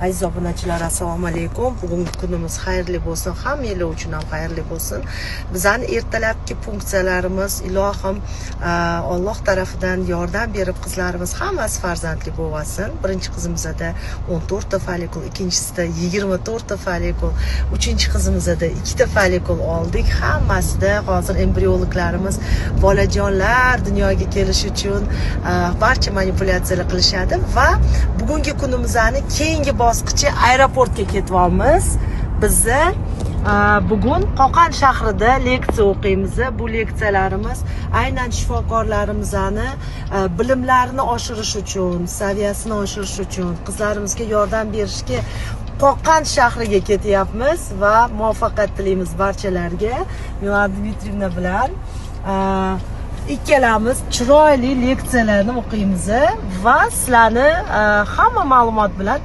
Aziz obunachilar, assalomu alaykum. Bugungi kunimiz xayrli bo'lsin, hammanglar uchun ham xayrli bo'lsin. Bizning ertalabki funksiyalarimiz ilohim Alloh tarafidan yordam berib qizlarimiz hammasi farzandli bo'lsin. Birinchi qizimizda 14 ta folikul, ikkinchisida 24 ta folikul, uchinchi qizimizda 2 ta folikul oldik. Hammasida hozir embriologlarimiz bolajonlar dunyoga kelish uchun barcha manipulyatsiyalar qilishadi va bugungi kunimizni keyingi bosqichi aeroportga ketyapmiz. Bizni bugun Qo'qon shahrida leksiya o'qiymiz. Bu leksiyalarimiz aynan shifokorlarimizni bilimlarini oshirish uchun, saviyasini oshirish uchun, qizlarimizga yordam berishga Qo'qon shahriga ketyapmiz va muvaffaqiyat tilaymiz barchalarga. Milada Dmitrievna bilan ikkalamiz chiroyli leksiyalarni o'qiymiz va sizlarni hamma ma'lumot bilan